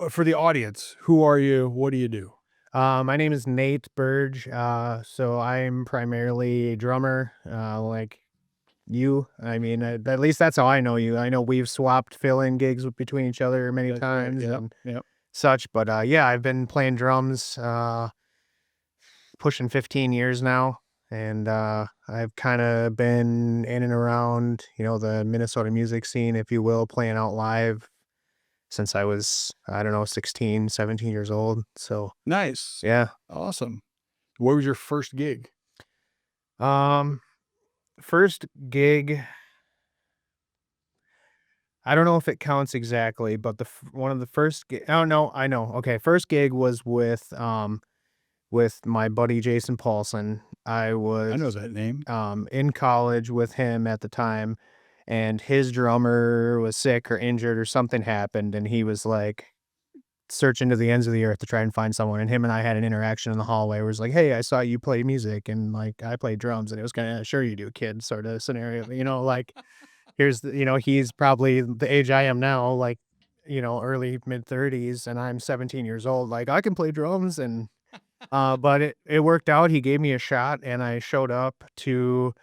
for the audience, who are you? What do you do? My name is Nate Burge. So I'm primarily a drummer, like you. I mean, at least that's how I know you. I know we've swapped fill-in gigs between each other many That's right. times Yep. and Yep. such. But yeah, I've been playing drums pushing 15 years now, and I've kind of been in and around, the Minnesota music scene, if you will, playing out live since I was, I don't know, 16, 17 years old. So Nice. yeah. Awesome. Where was your first gig? Um, First gig, I don't know if it counts exactly, but one of the first oh, no, I know. Okay, first gig was with my buddy Jason Paulson. I I know was, that name. in college with him at the time, and his drummer was sick or injured or something happened, and he was, like, searching to the ends of the earth to try and find someone, and him and I had an interaction in the hallway where it was like, "Hey, I saw you play music, and, like, I play drums," and it was kinda, "Sure you do, kid," sorta scenario, like, he's probably the age I am now, like, early mid-30s, and I'm 17 years old, like, "I can play drums," and, but it worked out, he gave me a shot, and I showed up to,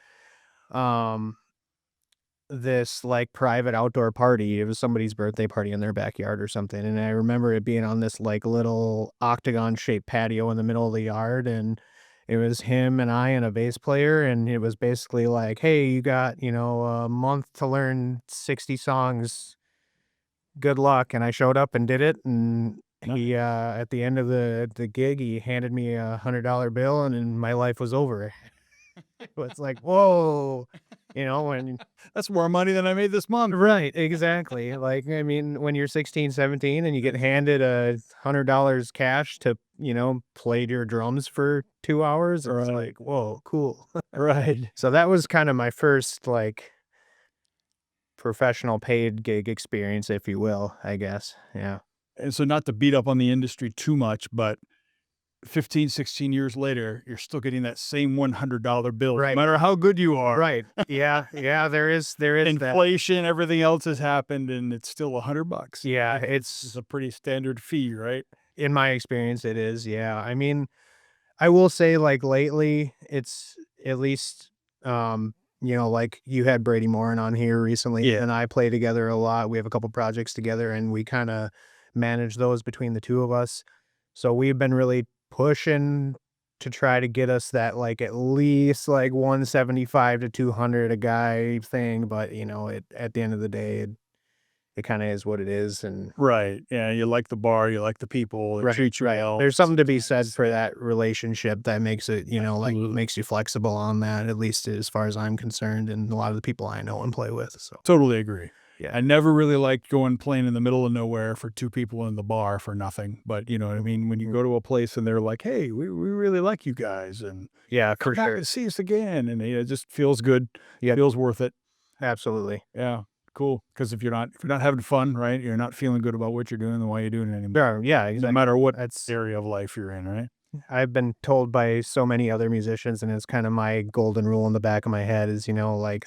um this, like, private outdoor party. It was somebody's birthday party in their backyard or something, and I remember it being on this, like, little octagon-shaped patio in the middle of the yard, and it was him and I and a bass player, and it was basically like, "Hey, you got, a month to learn 60 songs. Good luck," and I showed up and did it, and he, Nice. at the end of the gig, he handed me a $100 bill, and then my life was over. It was like, "Whoa," and That's more money than I made this month. right, exactly. Like, I mean, when you're 16, 17, and you get handed $100 cash to, play your drums for 2 hours, it's Right. like, "Whoa, cool." Right. So that was kinda my first, like, professional paid gig experience, if you will, I guess. Yeah. And so not to beat up on the industry too much, but 15, 16 years later, you're still getting that same $100 bill, no Right, matter how good you are. right. Yeah, yeah, there is that. Inflation, everything else has happened, and it's still $100. Yeah, It's a pretty standard fee, right? in my experience, it is, yeah. I mean, I will say, like, lately, it's at least, like, you had Brady Morin on here recently, Yeah. and I play together a lot. We have a couple projects together, and we kinda manage those between the 2 of us. So we've been really pushing to try to get us that, like, at least, like, 175 to 200 a guy thing, but, at the end of the day, it kinda is what it is, and Right. Yeah, you like the bar, you like the people, they right, treat you right. well. There's something to be said Sometimes for yeah, that relationship that makes it, like, absolutely. makes you flexible on that, at least as far as I'm concerned, and a lot of the people I know and play with, so, Totally agree. yeah. I never really liked going playing in the middle of nowhere for 2 people in the bar for nothing, but you know what I mean? When you Mhm. go to a place and they're like, "Hey, we really like you guys, and Yeah, come for back sure. and see us again," and it just feels good, Yep, feels worth it. absolutely. Yeah, cool. Because if you're not having fun, right, you're not feeling good about what you're doing, then why are you doing it anymore? Sure, yeah, No exactly. matter what That's area of life you're in, right? I've been told by so many other musicians, and it's kinda my golden rule in the back of my head is, like,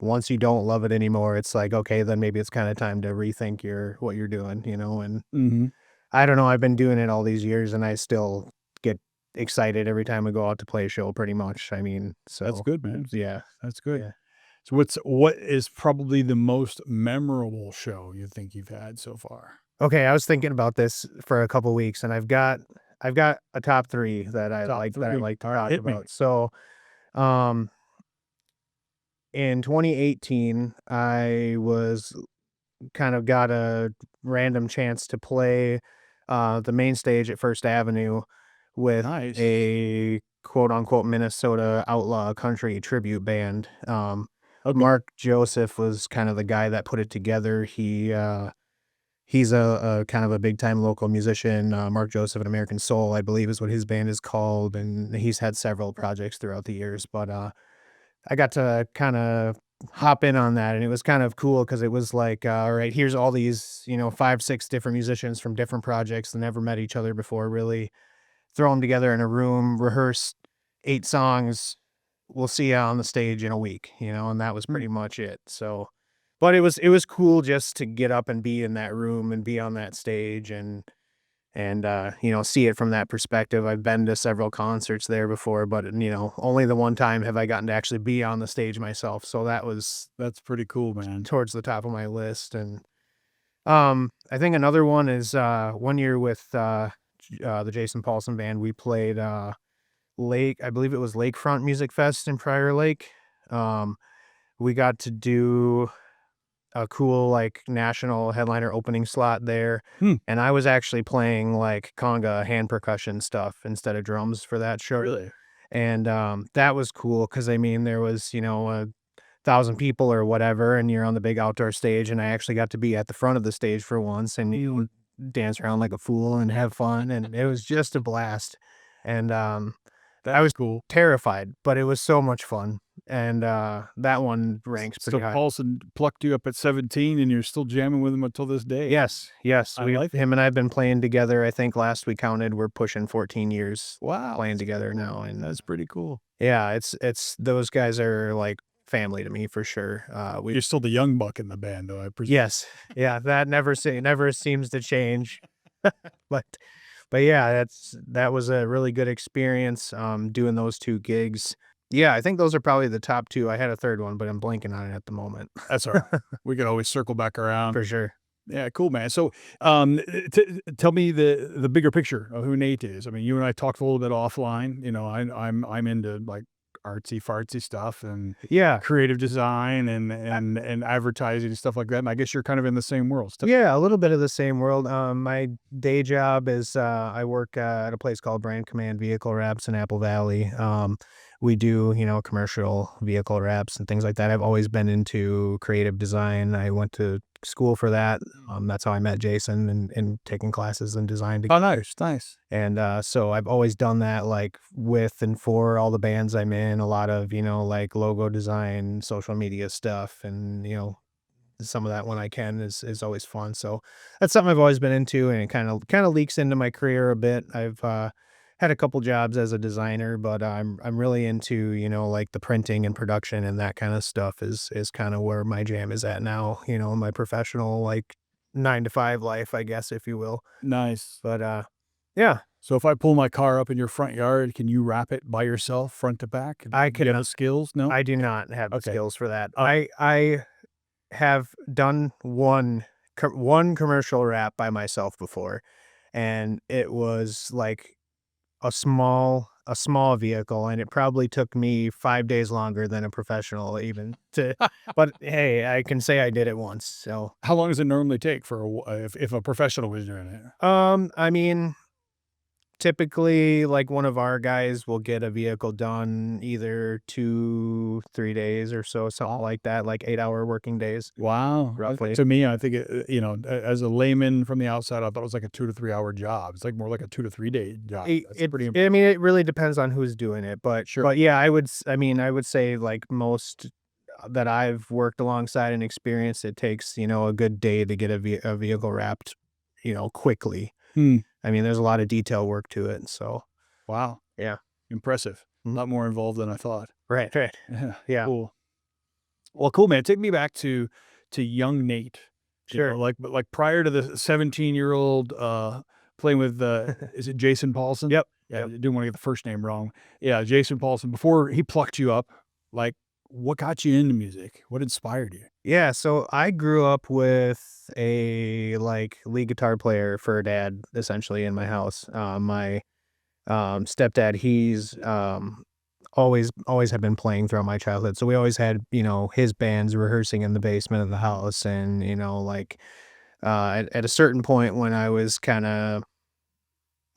once you don't love it anymore, it's like, okay, then maybe it's kinda time to rethink what you're doing, and Mhm. I don't know, I've been doing it all these years, and I still get excited every time we go out to play a show pretty much, I mean, That's so, good, man. yeah, That's good. yeah. So what is probably the most memorable show you think you've had so far? Okay, I was thinking about this for a couple weeks, and I've got a top 3 that I Top like that I 3. like to Alright, talk hit me. about. So, um, in 2018, I was kind of got a random chance to play, the main stage at First Avenue with Nice. a quote unquote Minnesota outlaw country tribute band. Okay. Mark Joseph was kind of the guy that put it together. He's a kind of a big time local musician. Mark Joseph and American Soul, I believe, is what his band is called, and he's had several projects throughout the years. But I got to kind of hop in on that, and it was kind of cool because it was like, all right, here's all these, 5, 6 different musicians from different projects that never met each other before. Really throw them together in a room, rehearse 8 songs. We'll see you on the stage in a week, and that was Mm. pretty much it. So, But it was cool just to get up and be in that room and be on that stage and you know, see it from that perspective. I've been to several concerts there before, but you know, only the one time have I gotten to actually be on the stage myself. So That's pretty cool, man. towards the top of my list. And I think another one is one year with the Jason Paulson band, we played I believe it was Lakefront Music Fest in Prior Lake. Um we got to do a cool, like, national headliner opening slot there, Hmm. and I was actually playing, like, conga hand percussion stuff instead of drums for that show, Really? and, that was cool because I mean, there was, you know, 1,000 people or whatever, and you're on the big outdoor stage, and I actually got to be at the front of the stage for once and, you know, dance around like a fool and have fun, and it was just a blast, and, I That's was cool. terrified, but it was so much fun, and, that one ranks So pretty high. Paulson plucked you up at 17 and you're still jamming with him until this day. Yes, yes, I like it. him and I have been playing together, I think last we counted, we're pushing 14 years Wow. playing together now, and, That's pretty cool. yeah, it's those guys are like family to me for sure. You're still the young buck in the band, though, I presume. Yes, yeah, that never seems to change. But yeah, that was a really good experience, doing those 2 gigs. Yeah, I think those are probably the top 2. I had a third one, but I'm blanking on it at the moment. That's all right. We could always circle back around. For sure. Yeah, cool, man. So, tell me the bigger picture of who Nate is. I mean, you and I talked a little bit offline. You know, I'm into like artsy fartsy stuff and Yeah. creative design and advertising and stuff like that. And I guess you're kind of in the same world. Yeah, a little bit of the same world. My day job is I work at a place called Brand Command Vehicle Wraps in Apple Valley. We do, you know, commercial vehicle wraps and things like that. I've always been into creative design. I went to school for that. That's how I met Jason and taking classes in design. Oh, nice, nice. And so I've always done that, like with and for all the bands I'm in. A lot of, you know, like logo design, social media stuff, and you know, some of that when I can is always fun. So that's something I've always been into, and it kind of leaks into my career a bit. I've had a couple jobs as a designer, but I'm really into, you know, like the printing and production and that kind of stuff is kind of where my jam is at now, you know, my professional like 9 to 5 life, I guess, if you will. Nice. But yeah, So if I pull my car up in your front yard, can you wrap it by yourself, front to back? I Do you have the cannot. skills? No. I do not have the Okay. skills for that. I have done one commercial wrap by myself before, and it was like a small vehicle, and it probably took me 5 days longer than a professional even to but hey, I can say I did it once. So, How long does it normally take for if a professional was doing it? I mean, typically, like, one of our guys will get a vehicle done either 2, 3 days or so, something like that, like 8-hour working days. Wow. Roughly. To me, I think you know, as a layman from the outside, I thought it was like a 2 to 3 hour job. It's like more like a 2 to 3 day job. That's pretty. I mean, it really depends on who's doing it, Sure. but yeah, I mean, I would say, like, most that I've worked alongside and experienced, it takes, you know, a good day to get a vehicle wrapped, you know, quickly. Hmm. I mean, there's a lot of detail work to it, so Wow. yeah. Impressive. A Mhm. lot more involved than I thought. Right, right. Yeah. Yeah. Cool. Well, cool, man. Take me back to young Nate. You know, Sure. like prior to the 17-year-old playing with is it Jason Paulson? Yep, Yeah, yep. I didn't want to get the first name wrong. Yeah, Jason Paulson. Before he plucked you up, like what got you into music? What inspired you? Yeah, so I grew up with a, like, lead guitar player for a dad, essentially, in my house. My, stepdad, he's, always had been playing throughout my childhood, so we always had, you know, his bands rehearsing in the basement of the house, and, you know, like, at a certain point when I was kinda,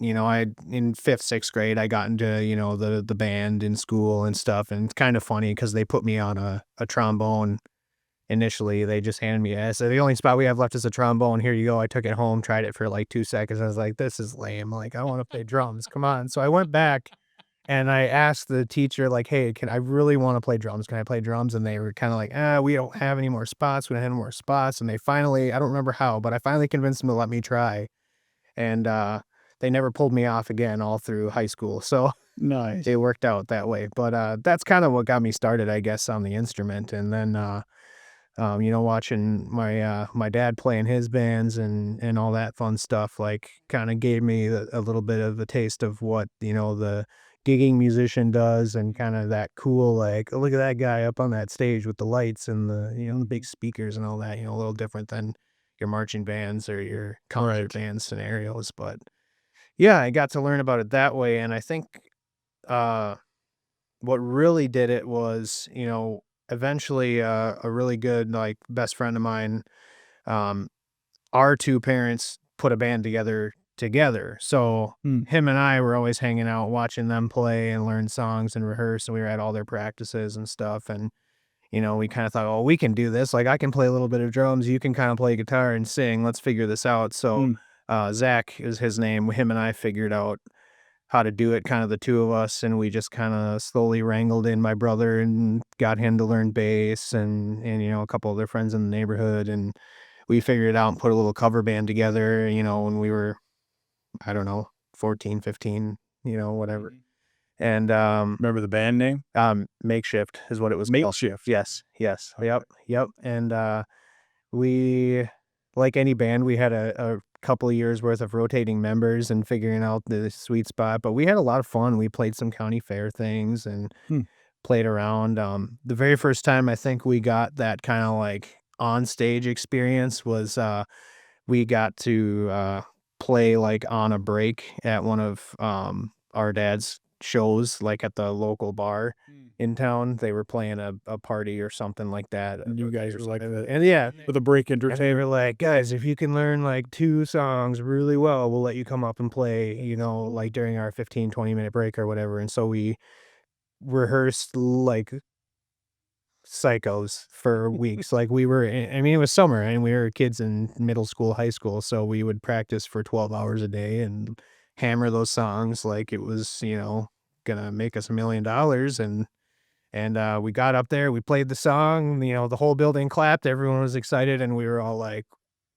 you know, I in 5th, 6th grade, I got into, you know, the band in school and stuff, and it's kinda funny because they put me on a trombone. Initially, they just handed me a so the only spot we have left is a trombone, here you go. I took it home, tried it for, like, 2 seconds, I was like, "This is lame, like, I wanna play drums, come on." So I went back and I asked the teacher, like, "Hey, can I really wanna play drums, can I play drums?" And they were kinda like, "Ah, we don't have any more spots, we don't have any more spots." And they finally, I don't remember how, but I finally convinced them to let me try, and, they never pulled me off again all through high school, so Nice. it worked out that way. But, that's kinda what got me started, I guess, on the instrument, and then, Watching my dad play in his bands and all that fun stuff, like, kinda gave me a little bit of a taste of what, the gigging musician does and kinda that cool, like, "Oh, look at that guy up on that stage with the lights and the big speakers and all that," a little different than your marching bands or your concert Right. band scenarios, but, yeah, I got to learn about it that way, and I think, uh what really did it was, eventually, a really good, like, best friend of mine, um, our 2 parents put a band together. So, Hmm. him and I were always hanging out, watching them play and learn songs and rehearse, and we were at all their practices and stuff, and, we kinda thought, "Oh, we can do this, like, I can play a little bit of drums, you can kinda play guitar and sing, let's figure this out." So, Hmm. Zach is his name, him and I figured out how to do it, kind of the 2 of us, and we just kinda slowly wrangled in my brother and got him to learn bass and a couple other friends in the neighborhood, and we figured it out and put a little cover band together, when we were, I don't know, 14, 15, whatever. Mhm. And, Remember the band name? Makeshift is what it was called. Makeshift. Yes, yes, Okay. yep, yep, and, we like any band, we had a couple of years worth of rotating members and figuring out the sweet spot, but we had a lot of fun. We played some county fair things and Hmm. played around. The very first time I think we got that kinda, like, on stage experience was, we got to, play, like, on a break at one of, our dad's shows, like, at the local bar Hmm. in town. They were playing a party or something like that, And you guys or were like something, the and yeah, with a break and they entertainment. were like, "Guys, if you can learn, like, 2 songs really well, we'll let you come up and play, like, during our 15, 20-minute break or whatever," and so we rehearsed like psychos for weeks. Like, we were I mean, it was summer, and we were kids in middle school, high school, so we would practice for 12 hours a day and hammer those songs like it was, gonna make us $1,000,000, and we got up there, we played the song, the whole building clapped, everyone was excited, and we were all like,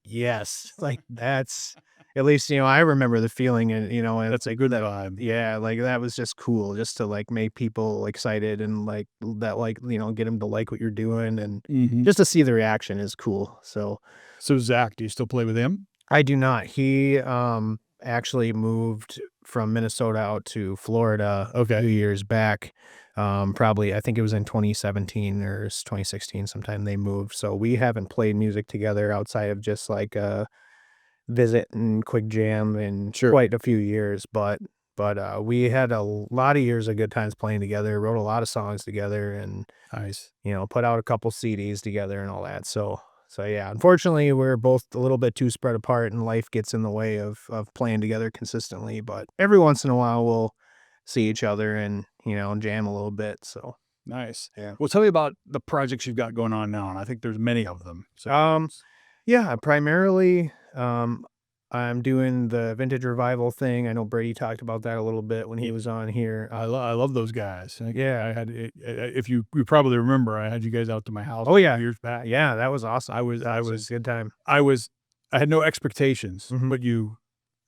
"Yes." Like, that's at least, I remember the feeling and That's a like good that. vibe. Yeah, like, that was just cool just to, like, make people excited and, like, that, like, get them to like what you're doing, and Mhm. just to see the reaction is cool, so So Zach, do you still play with him? I do not. He, actually moved from Minnesota out to Florida a Okay. few years back. Probably, I think it was in 2017 or 2016 sometime they moved, so we haven't played music together outside of just, like, a visit and quick jam in Sure. quite a few years, but we had a lot of years of good times playing together, wrote a lot of songs together, and Nice. put out a couple CDs together and all that. So yeah, unfortunately, we're both a little bit too spread apart, and life gets in the way of playing together consistently. But every once in a while, we'll see each other and jam a little bit. So Nice. yeah. Well, tell me about the projects you've got going on now, and I think there's many of them. So Um, yeah, primarily, I'm doing the vintage revival thing. I know Brady talked about that a little bit when he yeah, was on here. I love those guys. Yeah. I had if you probably remember, I had you guys out to my house Oh a yeah. few years back. Yeah, that was awesome. I was That I was a was good time. I was I had no expectations, Mhm. but you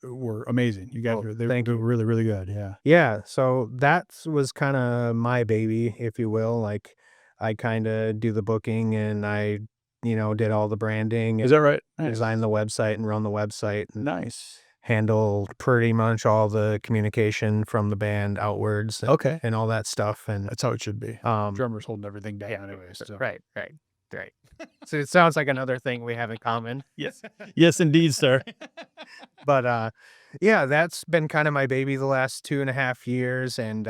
were amazing. You guys Oh, were thank they were you. really, really good. Yeah. Yeah, so that was kinda my baby, if you will, like, I kinda do the booking, and I, did all the branding and Is that right? design Nice. the website and run the website and Nice. handle pretty much all the communication from the band outwards Okay. and all that stuff, and, That's how it should be. um Drummer's holding everything down anyways, so. right, right, right. So it sounds like another thing we have in common. Yes. Yes, indeed, sir. But, yeah, that's been kinda my baby the last 2.5 years, and,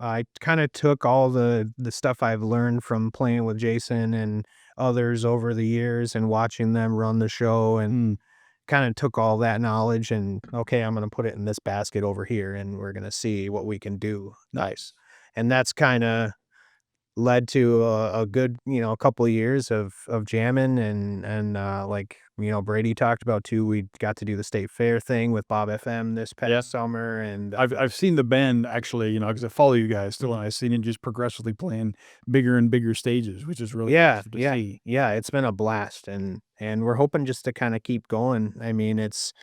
I kinda took all the stuff I've learned from playing with Jason and others over the years and watching them run the show, and Mm, kinda took all that knowledge and, "Okay, I'm gonna put it in this basket over here, and we're gonna see what we can do." nice. And that's kinda led to a good, couple of years of jamming and like, Brady talked about too, we got to do the state fair thing with Bob FM this Yeah. past summer, and, I've seen the band actually, because I follow you guys still, mhm. and I've seen it just progressively playing bigger and bigger stages, which is really Yeah, awesome to yeah, see. yeah, it's been a blast, and we're hoping just to kinda keep going. I mean, it's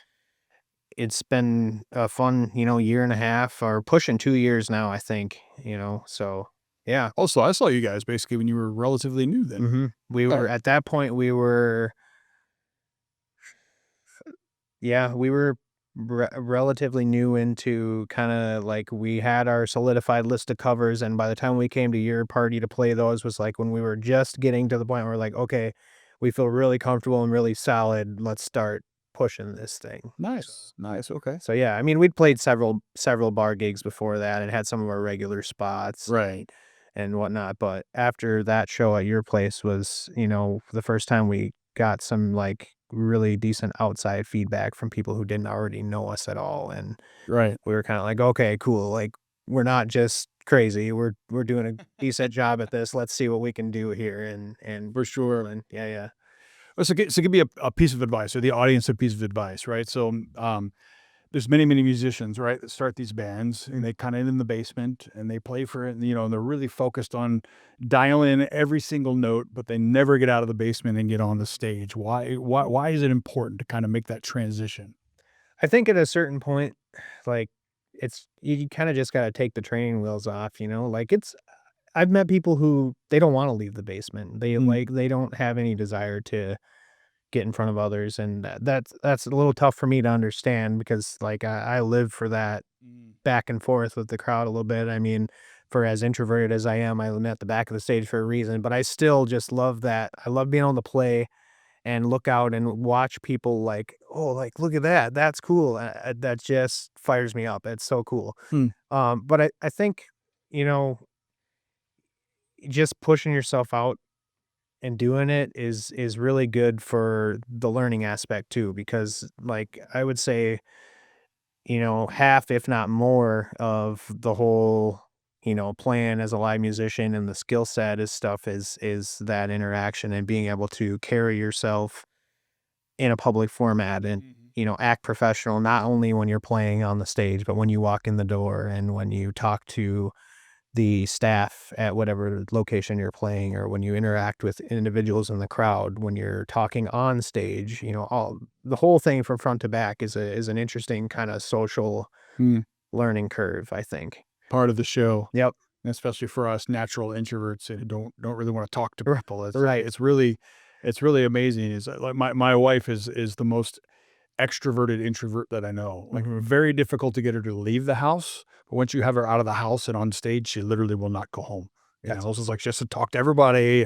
been a fun, year and a half or pushing 2 years now, I think, so Yeah. Also, I saw you guys basically when you were relatively new then. We Okay. were at that point, we were relatively new into kinda like we had our solidified list of covers, and by the time we came to your party to play those was, like, when we were just getting to the point where we're like, "Okay, we feel really comfortable and really solid. Let's start pushing this thing." Nice. Nice. Okay. So, yeah, I mean, we'd played several bar gigs before that and had some of our regular spots Right. and whatnot, but after that show at your place was, the first time we got some, like, really decent outside feedback from people who didn't already know us at all, and Right. we were kinda like, "Okay, cool, like, we're not just crazy, we're doing a decent job at this, let's see what we can do here," and For sure. yeah, yeah. Well, so give me a piece of advice, or the audience a piece of advice, right? So, there's many, many musicians, right, that start these bands and they kind of in the basement and they play for it, and they're really focused on dialing in every single note, but they never get out of the basement and get on the stage. Why is it important to kind of make that transition? I think at a certain point, like, it's you kinda just gotta take the training wheels off, like, I've met people who they don't wanna leave the basement. Mm, They don't have any desire to get in front of others, and that's a little tough for me to understand because, like, I live for that mm, back and forth with the crowd a little bit. I mean, for as introverted as I am, I'm at the back of the stage for a reason, but I still just love that. I love being able to play and look out and watch people like, "Oh, like, look at that. That's cool." That just fires me up. It's so cool. mm, But I think, you know, just pushing yourself out and doing it is really good for the learning aspect too, because like I would say, half, if not more, of the whole, playing as a live musician and the skill set is stuff is that interaction and being able to carry yourself in a public format and mhm, act professional not only when you're playing on the stage but when you walk in the door and when you talk to the staff at whatever location you're playing or when you interact with individuals in the crowd when you're talking on stage, all the whole thing from front to back is an interesting kind of social mm. learning curve, I think. Part of the show, Yep. especially for us natural introverts that don't really want to talk to people. Right. It's really amazing. Is like my wife is the most extroverted introvert that I know. Like, Hmm. very difficult to get her to leave the house, but once you have her out of the house and on stage, she literally will not go home. That's It's just like she has to talk to everybody,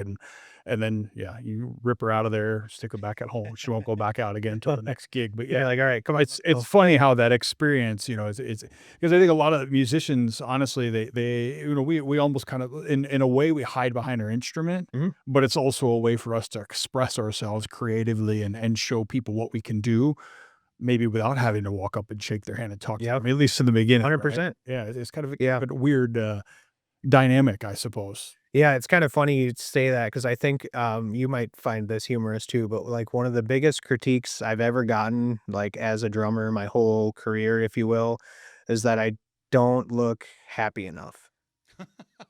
and then, yeah, you rip her out of there, stick her back at home. She won't go back out again until the next gig, but yeah, yeah, like, all right, come on, it's let's funny how that experience, it's because I think a lot of musicians, honestly, we almost kind of in a way, we hide behind our instrument, go. but it's also a way for us to express ourselves creatively and show people what we can do. Maybe without having to walk up and shake their hand and talk to Yep. them, at least in the beginning, right? 100%. Yeah, it's kind of Yeah. a weird, dynamic, I suppose. Yeah, it's kind of funny you say that because I think you might find this humorous too. But like one of the biggest critiques I've ever gotten, like as a drummer, my whole career, if you will, is that I don't look happy enough.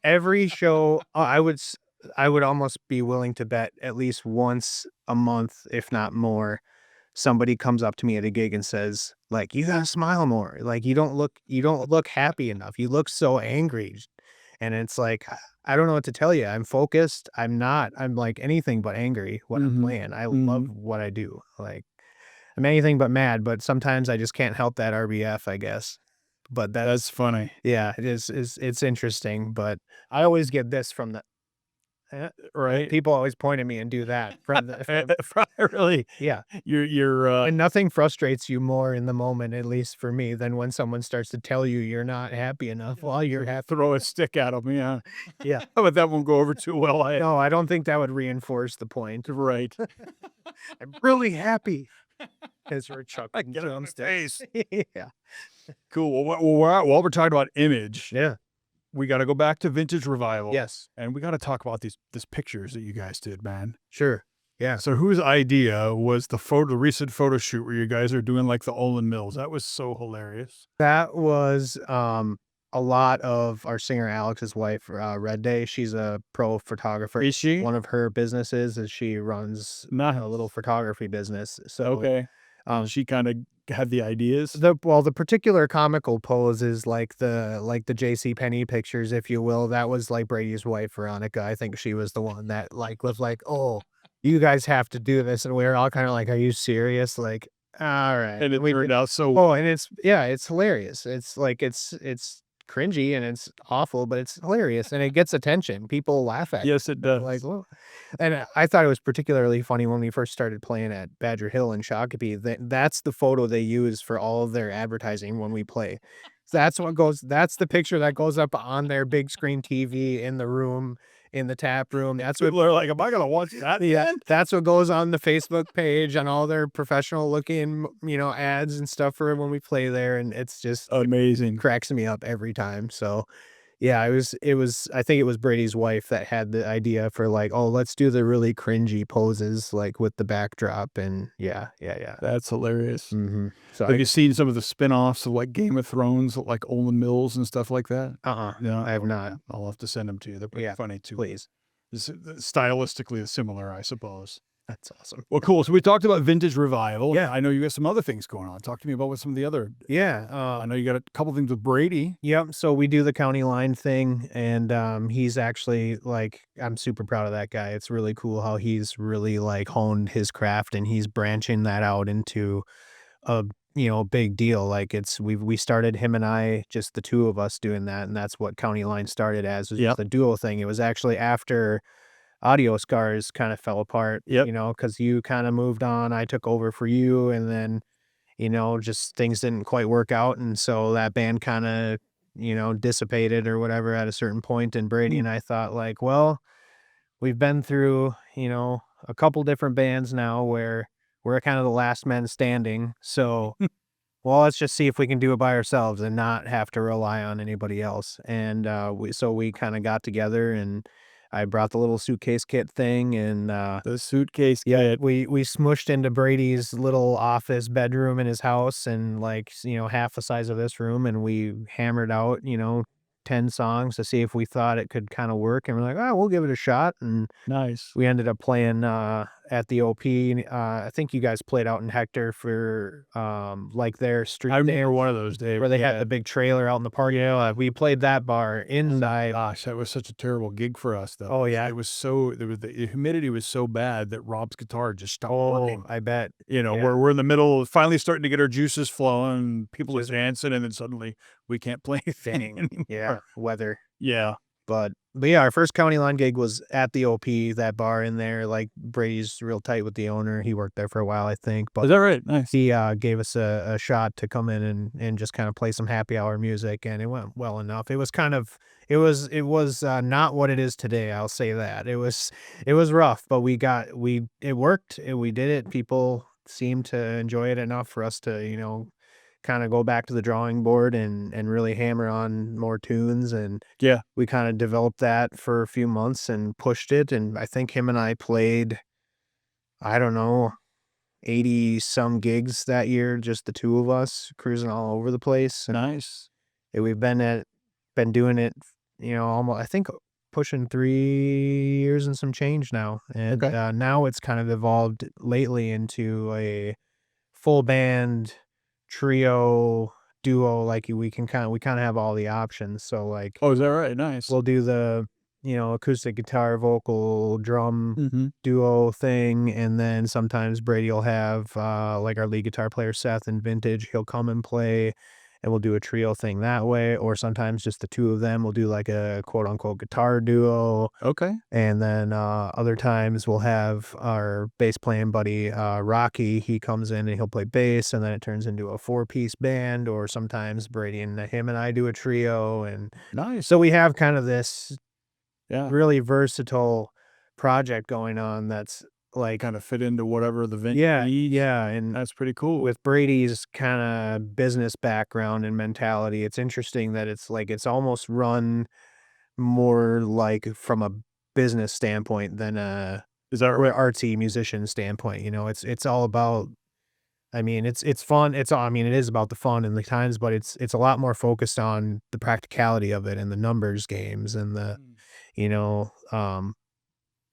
Every show, I would almost be willing to bet at least once a month, if not more, somebody comes up to me at a gig and says, like, "You gotta smile more. Like you don't look happy enough. You look so angry." And it's like, I don't know what to tell you. I'm focused. I'm not. I'm like anything but angry when I'm Mhm. playing. I love Mhm. what I do. Like I'm anything but mad, but sometimes I just can't help that RBF, I guess. But That's that's funny. yeah, it's interesting. But I always get this from the Right? people always point at me and do that Really, yeah. you're, And nothing frustrates you more in the moment, at least for me, than when someone starts to tell you you're not happy enough while you're happy. throw a stick at 'em, yeah. Yeah. But that won't go over too well, No, I don't think that would reinforce the point. right. I'm really happy as we're I chucking get it in the drumsticks. face. Yeah. Cool. While we're talking about image, Yeah. we gotta go back to Vintage Revival, Yes. and we gotta talk about these pictures that you guys did, man. Sure. Yeah. So whose idea was the recent photo shoot where you guys are doing, like, the Olin Mills? That was so hilarious. That was, a lot of our singer Alex's wife, Red Day. She's a pro photographer. Is she? One of her businesses is she runs a little Nice. photography business. So, Okay. She kind of had the ideas. The particular comical pose is like the JC Penney pictures, if you will. That was like Brady's wife, Veronica. I think she was the one that like was like, "Oh, you guys have to do this," and we were all kind of like, "Are you serious?" Like, all right, And it we turned did. out so Oh, and it's hilarious. It's like it's cringy and it's awful, but it's hilarious and it gets attention. People laugh at it. yes, it They're like, does. "Whoa." And I thought it was particularly funny when we first started playing at Badger Hill in Shakopee. That's the photo they use for all of their advertising when we play. That's the picture that goes up on their big screen TV in the room, in the tap room. That's what People are like, "Am I gonna watch that?" yeah, Then? that's what goes on the Facebook page on all their professional looking, ads and stuff for when we play there. And it Amazing. cracks me up every time. So yeah, it was I think it was Brady's wife that had the idea for like, "Oh, let's do the really cringy poses like with the backdrop," and yeah, yeah, yeah. That's hilarious. So Have you seen some of the spin-offs of like Game of Thrones, like Olin Mills and stuff like that? No, I have okay, not. yeah. I'll have to send them to you. They're pretty Yeah, funny too. please. Stylistically similar, I suppose. That's awesome. Well, cool. So we talked about vintage revival. Yeah. I know you got some other things going on. Talk to me about what some of the other. Yeah, I know you got a couple things with Brady. yep, so we do the county line thing, and, he's actually, like I'm super proud of that guy. It's really cool how he's really, like, honed his craft, and he's branching that out into a, big deal. Like, we started him and I, just the 2 of us doing that, and that's what county line started as, was Yep. just a duo thing. It was actually after Audio Scars kinda fell apart, Yep. because you kinda moved on, I took over for you, and then, just things didn't quite work out, and so that band kinda, dissipated or whatever at a certain point, and Brady Hmm. and I thought like, "Well, we've been through, a couple different bands now where we're kind of the last men standing, so well, let's just see if we can do it by ourselves and not have to rely on anybody else." And, we kinda got together, and I brought the little suitcase kit thing, and, The suitcase yeah, kit. we smushed into Brady's little office bedroom in his house and, like, half the size of this room, and we hammered out, 10 songs to see if we thought it could kinda work, and we're like, "Oh, we'll give it a shot," and Nice. we ended up playing, at the OP. I think you guys played out in Hector for, like, their street I remember dance one of those, Dave. where they had Yeah. the big trailer out in the parking lot. We played that bar inside. Gosh, that was such a terrible gig for us, though. Oh, yeah. It was so the humidity was so bad that Rob's guitar just stopped Oh, working. I bet. Yeah. We're in the middle, finally starting to get our juices flowing. People are Just dancing, and then suddenly we can't play anything dang. Yeah, anymore. weather. Yeah. But yeah, our first county line gig was at the OP, that bar in there. Like, Brady's real tight with the owner. He worked there for a while, I think, but Is that right? Nice. he, gave us a shot to come in and just kinda play some happy hour music, and it went well enough. It was kind of it was, not what it is today, I'll say that. It was rough, but it worked, and we did it. People seemed to enjoy it enough for us to, kinda go back to the drawing board and really hammer on more tunes, and Yeah. we kinda developed that for a few months and pushed it, and I think him and I played, I don't know, 80 some gigs that year, just the 2 of us cruising all over the place, and Nice. we've been doing it, almost I think pushing 3 years and some change now, and, Okay. now it's kind of evolved lately into a full band, trio, duo. Like, we kinda have all the options, so, like, Oh, is that right? Nice. we'll do the, acoustic guitar, vocal, drum Mhm. duo thing, and then sometimes Brady'll have, like, our lead guitar player, Seth, in Vintage, he'll come and play, and we'll do a trio thing that way, or sometimes just the 2 of them, we'll do, like, a quote, unquote, "guitar duo," Okay. and then, other times we'll have our bass playing buddy, Rocky, he comes in and he'll play bass, and then it turns into a four-piece band, or sometimes Brady and him and I do a trio, and Nice. so we have kind of this Yeah. really versatile project going on that's like Kinda fit into whatever the venue yeah, needs. yeah, and That's pretty cool. with Brady's kinda business background and mentality, it's interesting that it's like it's almost run more like from a business standpoint than a Is that or right? artsy musician standpoint. It's all about, I mean, it's fun. It is about the fun and the times, but it's a lot more focused on the practicality of it and the numbers games and the, Mm. you know, um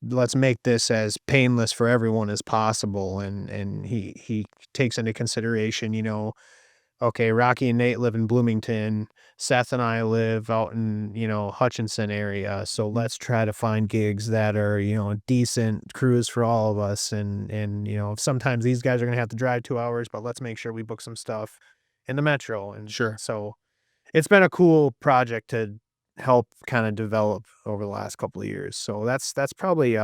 let's make this as painless for everyone as possible. And he takes into consideration, okay, Rocky and Nate live in Bloomington. Seth and I live out in, Hutchinson area. So Mhm. let's try to find gigs that are, decent crews for all of us. And, sometimes these guys are going to have to drive 2 hours, but let's make sure we book some stuff in the metro. And Sure. so it's been a cool project to help kind of develop over the last couple of years. So that's probably,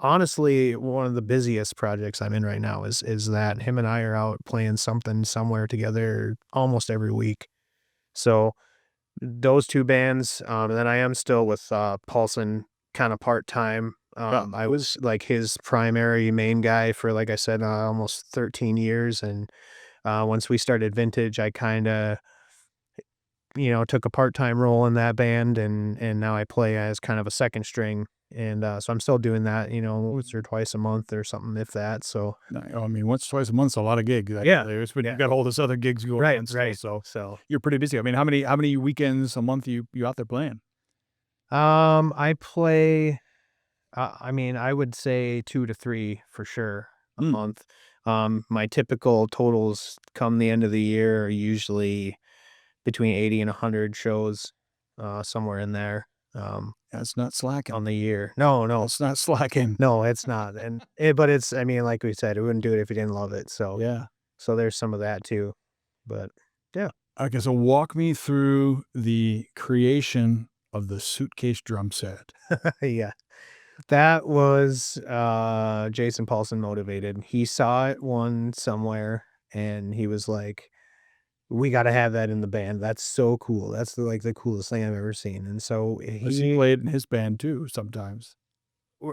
honestly, one of the busiest projects I'm in right now is that him and I are out playing something somewhere together almost every week. So those two bands, and then I am still with Paulson kind of part time. Oh, I cool. was like his primary main guy for, like I said, almost 13 years. And once we started Vintage, I kind of, took a part-time role in that band, and now I play as kind of a second string. And so I'm still doing that, once or twice a month or something, if that. So I mean, once, twice a month's a lot of gigs. yeah, Actually. It's when you yeah, got all this other gigs going right, on still, right. so So you're pretty busy. I mean, how many weekends a month you out there playing? I play. I mean, I would say 2 to 3 for sure a Mm, month. My typical totals come the end of the year are usually between 80 and 100 shows, somewhere in there. that's not slacking. On the year. No, no. That's not slacking. No, it's not, and but it's, I mean, like we said, we wouldn't do it if we didn't love it, Yeah. so there's some of that too, but yeah. Okay, so walk me through the creation of the suitcase drum set. Yeah. That was, Jason Paulson motivated. He saw it one somewhere, and he was like, "We gotta have that in the band. That's so cool. That's the coolest thing I've ever seen," and so Does he play it in his band too sometimes?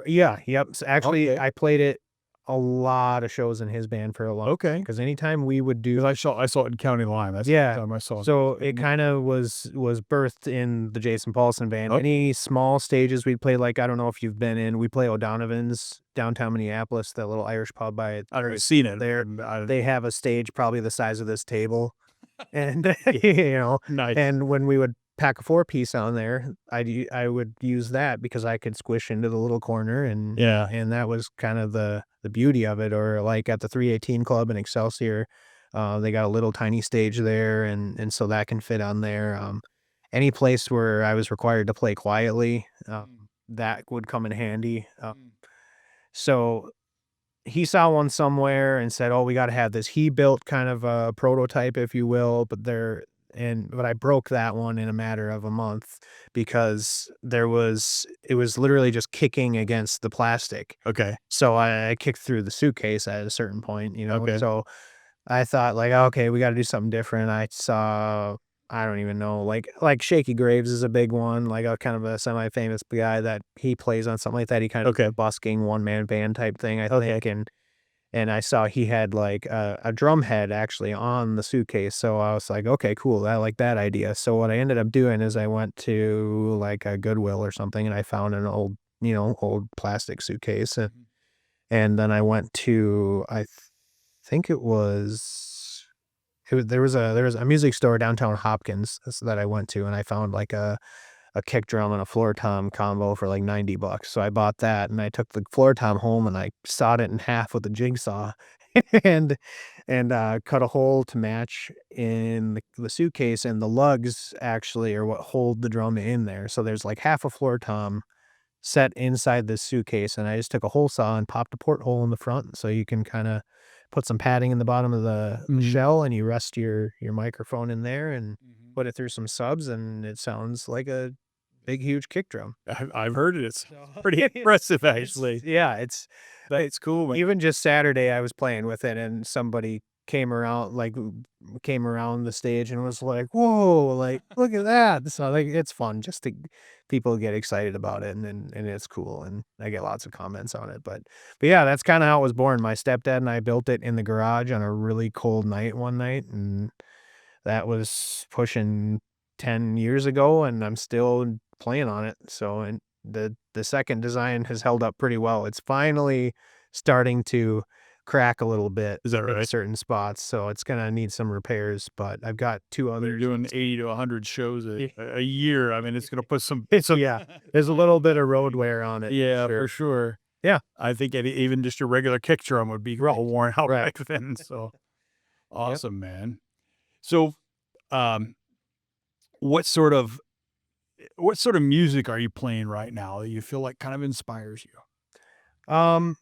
Yeah, yep. Actually, Okay. I played it a lot of shows in his band for a long time Okay. because anytime we would do. Because I saw it in County Line. That's the Yeah. time I saw it. So it kinda was birthed in the Jason Paulson band. Oh, Any small stages we'd play, like, I don't know if you've been in, we play O'Donovan's downtown Minneapolis, that little Irish pub by I already seen it. there. I They have a stage probably the size of this table. And, Yeah. Nice. and when we would pack a 4-piece on there, I would use that because I could squish into the little corner, Yeah. and that was kind of the beauty of it. Or like at the 318 Club in Excelsior, they got a little tiny stage there, and so that can fit on there. Any place where I was required to play quietly, Mm, that would come in handy. mm. So he saw one somewhere and said, "Oh, we gotta have this." He built kind of a prototype, if you will, but I broke that one in a matter of a month because it was literally just kicking against the plastic. Okay. So I kicked through the suitcase at a certain point, Okay. so I thought like, "Okay, we gotta do something different." I saw, I don't even know, like Shaky Graves is a big one, like a kind of a semi-famous guy that he plays on something like that. He kind of Okay. a busking one-man band type thing, I Okay. think, and I saw he had like a drum head actually on the suitcase. So I was like, "Okay, cool. I like that idea." So what I ended up doing is I went to like a Goodwill or something and I found an old plastic suitcase, Mhm. and then I went to, think there was a music store downtown Hopkins that I went to, and I found like a kick drum and a floor tom combo for like $90. So I bought that, and I took the floor tom home and I sawed it in half with a jigsaw and cut a hole to match in the suitcase, and the lugs actually are what hold the drum in there. So there's like half a floor tom set inside this suitcase, and I just took a hole saw and popped a porthole in the front so you can kinda put some padding in the bottom of the Mhm. shell, and you rest your microphone in there and Mhm. put it through some subs, and it sounds like a big, huge kick drum. I've heard it. It's So pretty impressive, it's actually. yeah, That's cool, man. even just Saturday, I was playing with it, and somebody came around the stage and was like, "Whoa, like, look at that." So, like, it's fun just to people get excited about it, and it's cool, and I get lots of comments on it, but yeah, that's kinda how it was born. My stepdad and I built it in the garage on a really cold night one night, and that was pushing 10 years ago, and I'm still playing on it. So, and the second design has held up pretty well. It's finally starting to crack a little bit Is that in right? certain spots, so it's gonna need some repairs. But I've got two They're others. doing 80 to 100 shows Yeah. a year. I mean, it's gonna put some Yeah, there's a little bit of road wear on it. Yeah, Sure. for sure. Yeah. I think even just your regular kick drum would be Right. all worn out Right. back then, so Yep. awesome, man. So, um, what sort of what sort of music are you playing right now that you feel like kind of inspires you? Um,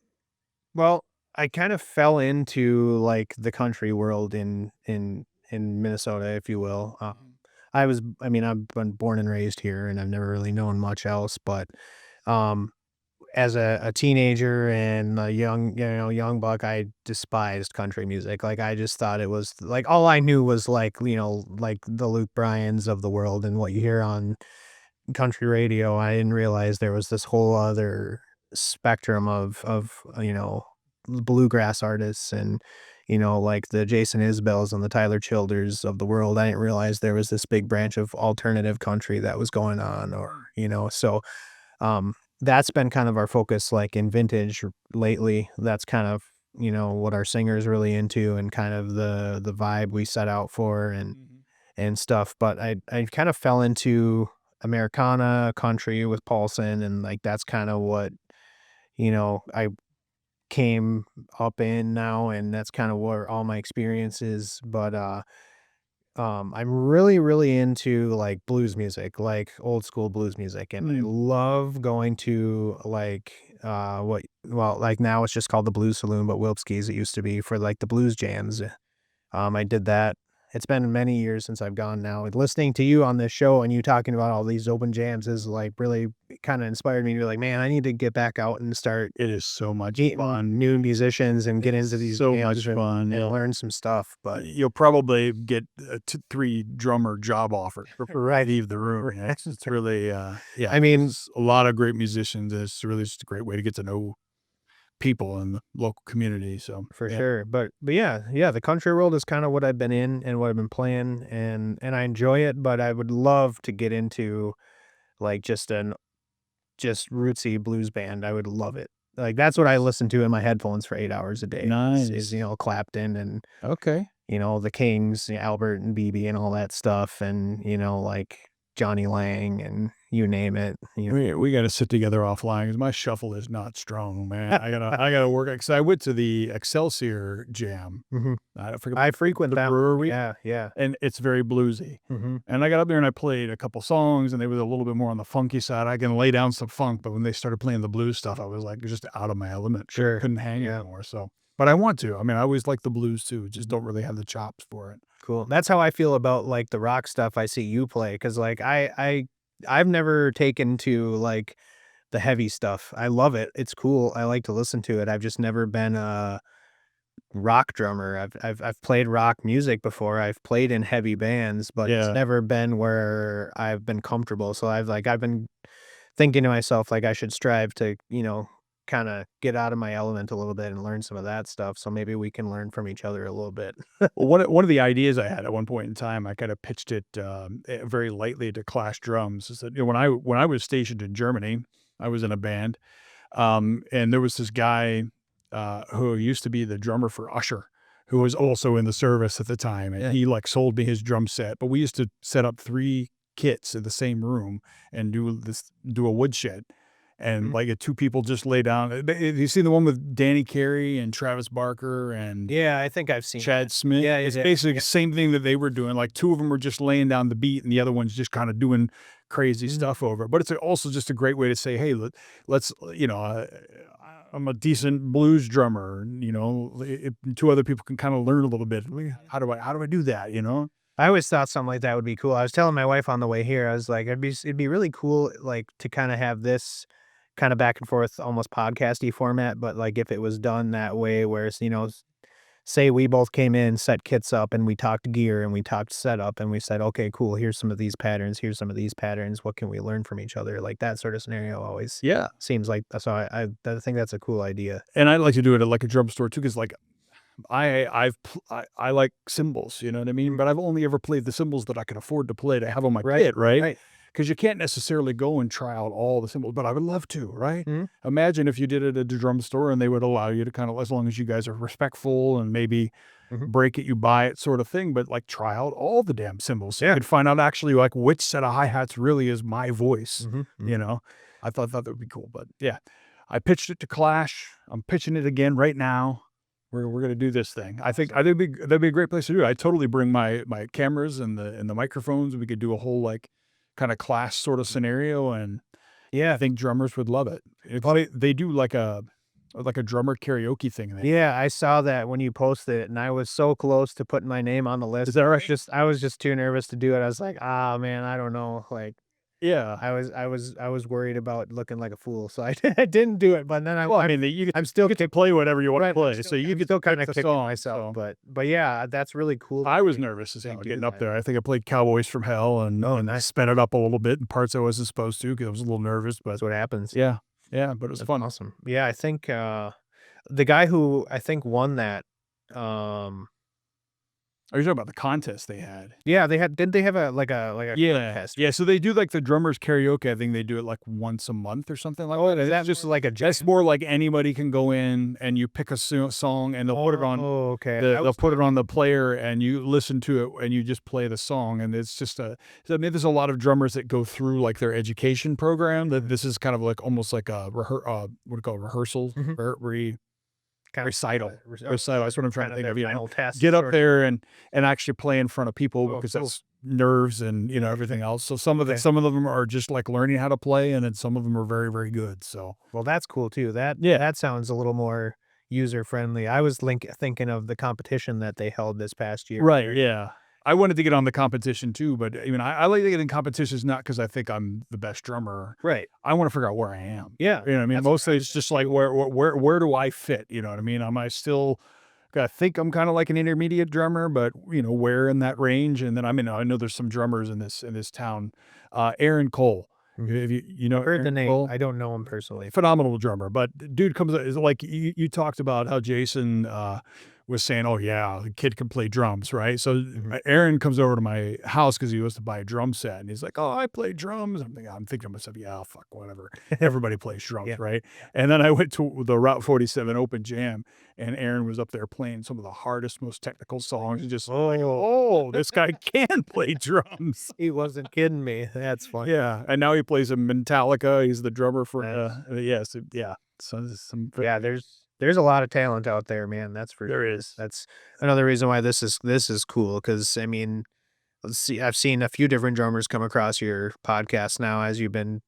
well, I kind of fell into like the country world in Minnesota, if you will. I mean, I've been born and raised here, and I've never really known much else. But um, as a teenager and a young buck, I despised country music. Like I just thought it was like all I knew was like like the Luke Bryans of the world and what you hear on country radio. I didn't realize there was this whole other spectrum of bluegrass artists and like the Jason Isbells and the Tyler Childers of the world. I didn't realize there was this big branch of alternative country that was going on, so um that's been kind of our focus like in vintage lately. That's kind of what our singer's really into and kind of the vibe we set out for Mhm. and stuff. But I kind of fell into Americana country with Paulson, and like that's kind of what I came up in now, and that's kind of where all my experience is. But I'm really, really into like blues music, like old school blues music, and I Mm. love going to like like now it's just called the Blues Saloon, but Wilpsky's it used to be for like the blues jams. I did that. It's been many years since I've gone now. And listening to you on this show and you talking about all these open jams is like really kind of inspired me to be like, man, I need to get back out and start It is so much meeting fun. new musicians and get into these So jams much fun, and yeah. learn some stuff. But You'll probably get a 3 drummer job offers before you right, leave the room. Yeah, it's really, yeah, I mean, there's a lot of great musicians. It's really just a great way to get to know people in the local community, so, for yeah. sure. But yeah, the country world is kind of what I've been in and what I've been playing, and I enjoy it. But I would love to get into like just rootsy blues band. I would love it. Like, that's what I listen to in my headphones for 8 hours a day is, Nice. Clapton and, Okay. the Kings, Albert and BB and all that stuff and, like Johnny Lang and you name it. We gotta sit together offline because my shuffle is not strong, man. I gotta work because I went to the Excelsior Jam. Mhm. I forget I frequent the that. brewery, Yeah, yeah. and it's very bluesy. Mhm. And I got up there and I played a couple songs, and they was a little bit more on the funky side. I can lay down some funk, but when they started playing the blues stuff, I was like just out of my element. Sure. Couldn't hang Yeah. anymore. So, but I want to. I mean, I always like the blues too. Just don't really have the chops for it. Cool. That's how I feel about, like, the rock stuff I see you play because like, I've never taken to, like, the heavy stuff. I love it. It's cool. I like to listen to it. I've just never been a rock drummer. I've played rock music before. I've played in heavy bands, but it's Yeah. never been where I've been comfortable. So I've been thinking to myself like I should strive to, kind of get out of my element a little bit and learn some of that stuff. So maybe we can learn from each other a little bit. Well, one of the ideas I had at one point in time, I kind of pitched it very lightly to Clash Drums. Is that when I was stationed in Germany, I was in a band, and there was this guy who used to be the drummer for Usher, who was also in the service at the time, and Yeah. he like sold me his drum set. But we used to set up 3 kits in the same room and do a woodshed. And Mhm. like 2 people just lay down. You seen the one with Danny Carey and Travis Barker and Yeah, I think I've seen Chad that. Smith. Yeah, It's yeah, basically yeah. the same thing that they were doing. Like 2 of them were just laying down the beat and the other one's just kind of doing crazy Mhm. stuff over it. But it's also just a great way to say, hey, let's, I'm a decent blues drummer. If 2 other people can kind of learn a little bit. How do I do that? I always thought something like that would be cool. I was telling my wife on the way here, I was like, it'd be really cool, like, to kind of have this kind of back and forth, almost podcasty format, but like if it was done that way, where it's, say we both came in, set kits up, and we talked gear and we talked setup, and we said, okay, cool, here's some of these patterns, here's some of these patterns. What can we learn from each other? Like that sort of scenario always Yeah. seems like so. I think that's a cool idea. And I like to do it at like a drum store too, because like I like cymbals, you know what I mean? Mm. But I've only ever played the cymbals that I can afford to play to have on my Right, kit, right? right. because you can't necessarily go and try out all the cymbals, but I would love to, right? Mhm. Imagine if you did it at a drum store and they would allow you to kind of, as long as you guys are respectful and maybe Mhm. break it, you buy it sort of thing, but like try out all the damn cymbals. So you Yeah. could find out actually like which set of hi-hats really is my voice, Mhm. you know? I thought that would be cool, but yeah, I pitched it to Clash. I'm pitching it again right now. We're gonna do this thing. I think that'd be a great place to do it. I'd totally bring my cameras and the microphones. We could do a whole like kind of class sort of scenario, and I Yeah. think drummers would love it. It probably they do like a drummer karaoke thing. Yeah, I saw that when you posted it, and I was so close to putting my name on the list. Is that right? I was just too nervous to do it. I was like, "Ah, man, I don't know." Like, Yeah. I was worried about looking like a fool, so I I didn't do it. But then Well, I mean, you I'm still get to play whatever you want to right, play, so you I'm get still to pick kind of the kicking song. myself. So But yeah, that's really cool. I was nervous as they hell do getting up that. there. I think I played Cowboys from Hell and Oh, and nice. sped it up a little bit in parts I wasn't supposed to because I was a little nervous. But That's what happens. yeah, yeah, but it was That's fun. awesome. Yeah, I think the guy who I think won that. Um, Are you talking about the contest they had? yeah, they had. Did they have a Yeah. contest? Yeah, so they do, like, the drummers karaoke, I think they do it, like, once a month or something like that. Is that It's just more like a that's jam? more like anybody can go in and you pick a song and they'll put it on Oh, okay. they'll put it on the player and you listen to it and you just play the song, and it's just so I mean, there's a lot of drummers that go through, like, their education program that this is kind of like almost like a what do you call it, rehearsal? Mhm. Kind of Recital. recital. Recital, that's what I'm trying to Kind of think their of, you know? final test. Get up Sort of. there and actually play in front of people Oh, because cool. that's nerves and, everything else. So Okay. some of them are just, like, learning how to play, and then some of them are very, very good, so Well, that's cool too. yeah. That sounds a little more user friendly. I was thinking of the competition that they held this past year. Right, yeah. I wanted to get on the competition too, but, I mean, I like to get in competitions not because I think I'm the best drummer. Right. I wanna figure out where I am. Yeah. You know what I mean? That's what Mostly it's just like where do I fit, you know what I mean? Am I still I think I'm kinda like an intermediate drummer, but, where in that range? And then, I mean, I know there's some drummers in this town. Aaron Cole. Mhm. Have you know Heard the Aaron name. Cole? I don't know him personally. Phenomenal drummer, but dude comes is like you talked about how Jason, was saying, "Oh, yeah, the kid can play drums," right? So, Mhm. Aaron comes over to my house because he wants to buy a drum set, and he's like, "Oh, I play drums." I'm thinking to myself, "Yeah, fuck, whatever. Everybody plays drums, Yeah. right?" And then I went to the Route 47 open jam, and Aaron was up there playing some of the hardest, most technical songs, and just like, Oh, "Oh, this guy can play drums." he wasn't kidding me. That's funny. Yeah, and now he plays in Metallica. He's the drummer for, Nice. yeah. So there's some Yeah, there's a lot of talent out there, man. That's for there sure. is. That's another reason why this is cool. Because I mean, let's see, I've seen a few different drummers come across your podcast now as you've been,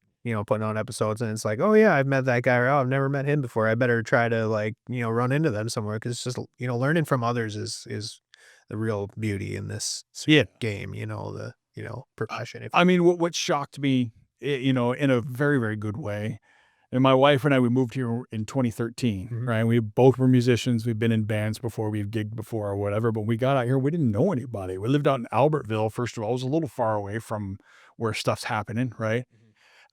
putting on episodes, and it's like, oh yeah, I've met that guy, or oh, I've never met him before. I better try to like, run into them somewhere because it's just learning from others is the real beauty in this Yeah. game. The profession. If I mean, what shocked me, in a very, very good way, and my wife and I, we moved here in 2013, Mhm. right? We both were musicians. We've been in bands before. We've gigged before or whatever, but we got out here, we didn't know anybody. We lived out in Albertville, first of all. It was a little far away from where stuff's happening, right?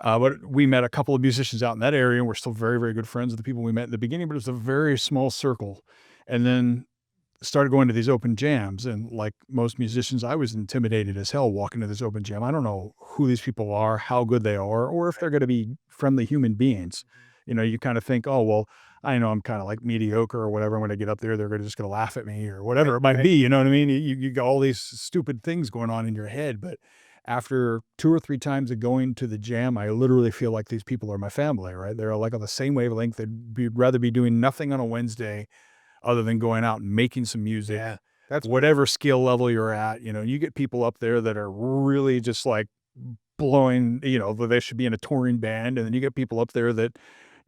But we met a couple of musicians out in that area, and we're still very, very good friends with the people we met in the beginning, but it was a very small circle. And then started going to these open jams, and like most musicians, I was intimidated as hell walking to this open jam. I don't know who these people are, how good they are, or if they're going to be friendly human beings. You kind of think, oh well, I know I'm kind of like mediocre or whatever. When I get up there, they're just going to laugh at me or whatever it might right. be. You know what I mean? You got all these stupid things going on in your head, but after 2 or 3 times of going to the jam, I literally feel like these people are my family. Right? They're like on the same wavelength. They'd rather be doing nothing on a Wednesday other than going out and making some music, Yeah, that's whatever skill level you're at, you get people up there that are really just like blowing, they should be in a touring band. And then you get people up there that,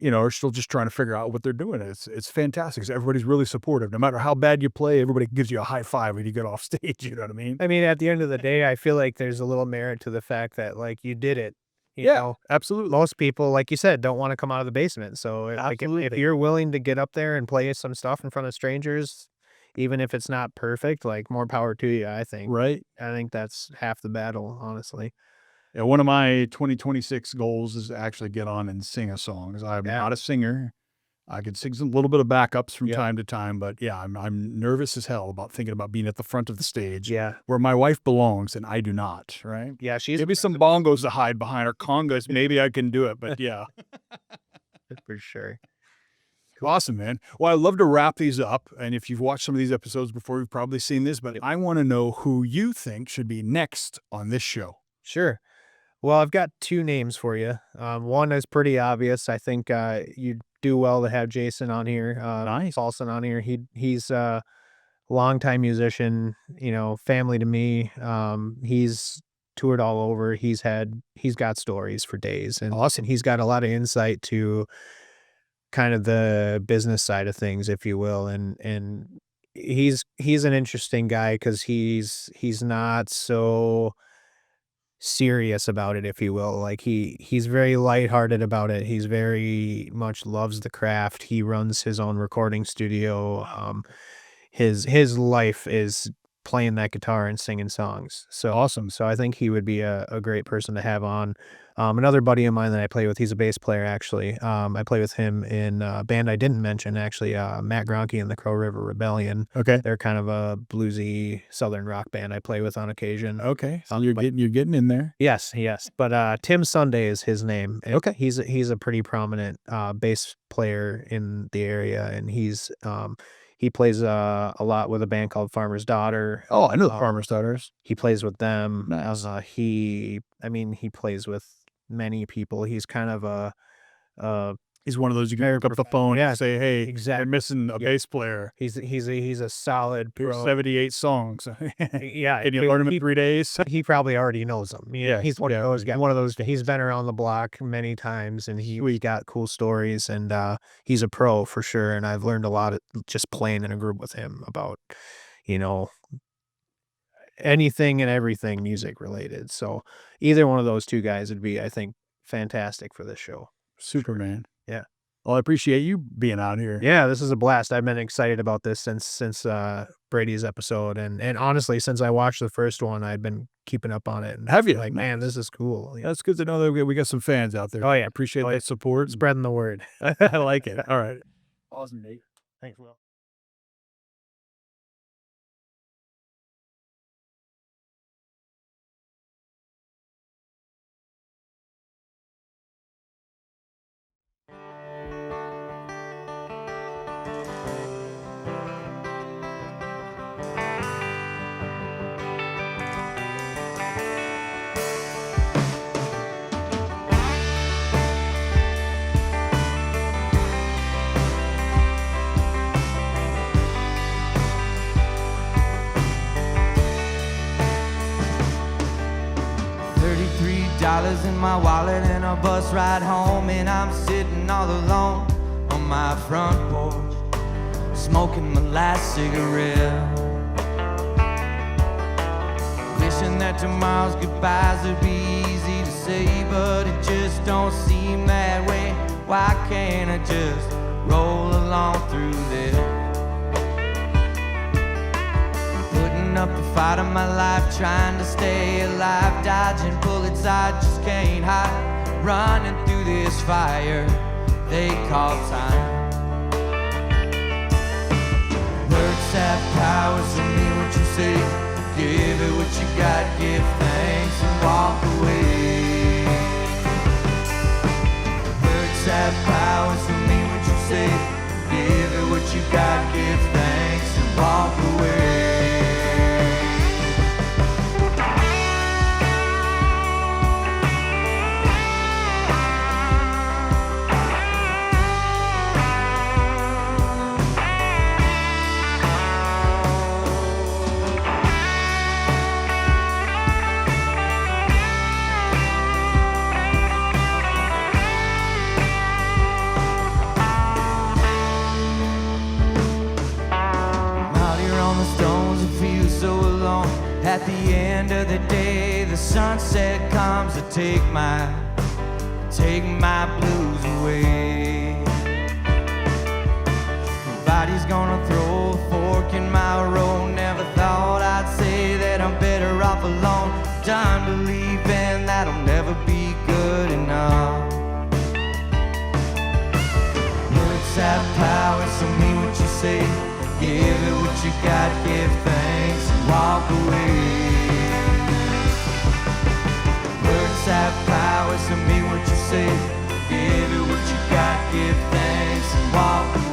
are still just trying to figure out what they're doing. It's fantastic. 'Cause everybody's really supportive. No matter how bad you play, everybody gives you a high five when you get off stage. You know what I mean? I mean, at the end of the day, I feel like there's a little merit to the fact that, like, you did it, you Yeah, know? absolutely. Most people, like you said, don't wanna come out of the basement, so, like, if Absolutely. you're willing to get up there and play some stuff in front of strangers, even if it's not perfect, like, more power to you, I think. Right. I think that's half the battle, honestly. Yeah, one of my 2026 goals is to actually get on and sing a song. 'Cause I'm Yeah. not a singer. I could sing some little bit of backups from Yeah. time to time, but yeah, I'm nervous as hell about thinking about being at the front of the stage Yeah. where my wife belongs and I do not, right? Yeah, she's Maybe some bongos to hide behind or congas. Maybe I can do it, but yeah. for sure. Awesome, man. Well, I'd love to wrap these up. And if you've watched some of these episodes before, you've probably seen this, but I want to know who you think should be next on this show. Sure. Well, I've got 2 names for you. One is pretty obvious. I think you'd do well to have Jason on here. Nice. Paulson on here. He's a longtime musician. Family to me. He's toured all over. He's got stories for days, and Awesome. he's got a lot of insight to kind of the business side of things, if you will, and he's an interesting guy because he's not so serious about it, if you will. Like he's very lighthearted about it. He's very much loves the craft. He runs his own recording studio. His life is playing that guitar and singing songs. So Awesome. So I think he would be a great person to have on. Another buddy of mine that I play with, he's a bass player actually. I play with him in a band I didn't mention actually, Matt Gronke and the Crow River Rebellion. Okay. They're kind of a bluesy southern rock band I play with on occasion. Okay. So you're getting in there. Yes. But Tim Sunday is his name. And Okay. he's a pretty prominent bass player in the area, and he plays a lot with a band called Farmer's Daughter. Oh, I know the Farmer's Daughters. He plays with them. Nice. He plays with many people. He's kind of a He's one of those you can pick up the phone and say, "Hey, exactly. I'm missing a bass player. He's a solid Here's pro. 78 songs. Yeah, Can you learn them in 3 days?" he probably already knows them. Yeah, He's one of those guys. One of those. He's been around the block many times, and we got cool stories. And he's a pro for sure. And I've learned a lot just playing in a group with him about, anything and everything music related. So either one of those 2 guys would be, I think, fantastic for this show. Superman. Yeah. Well, I appreciate you being out here. Yeah, this is a blast. I've been excited about this since Brady's episode, and honestly, since I watched the first one, I've been keeping up on it. And Have you? Like, man, this is cool. That's good to know that we got some fans out there. Oh, yeah. I appreciate that support. Spreading the word. I like it. All right. Awesome, Nate. Thanks, Will. $33 in my wallet and a bus ride home, and I'm sitting all alone on my front porch, smoking my last cigarette, wishing that tomorrow's goodbyes would be easy to say, but it just don't seem that way. Why can't I just roll along through this? Up the fight of my life, trying to stay alive, dodging bullets I just can't hide, running through this fire they call time. Words have power, so mean what you say. Give it what you got, give thanks and walk away. Words have power, so mean what you say. Give it what you got, give thanks and walk away. At the end of the day, the sunset comes to take my blues away. Nobody's gonna throw a fork in my road. Never thought I'd say that I'm better off alone. Done believing that I'll never be good enough. Words have you got, give thanks and walk away. Words have power, so mean what you say. Give it what you got, give thanks and walk away.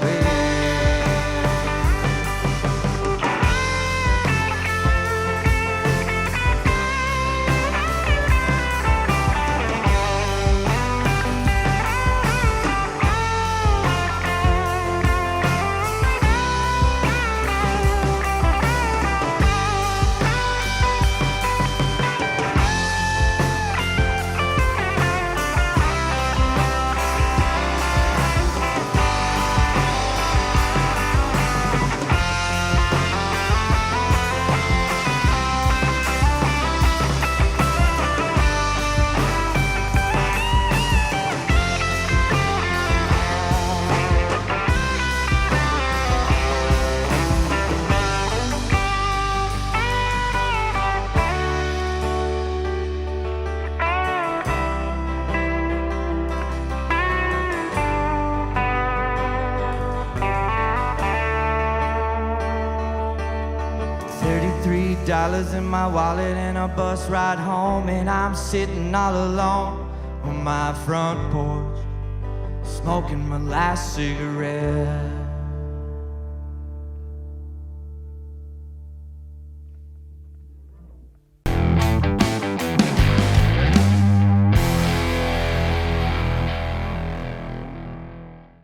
$33 in my wallet and a bus ride home, and I'm sitting all alone on my front porch, smoking my last cigarette.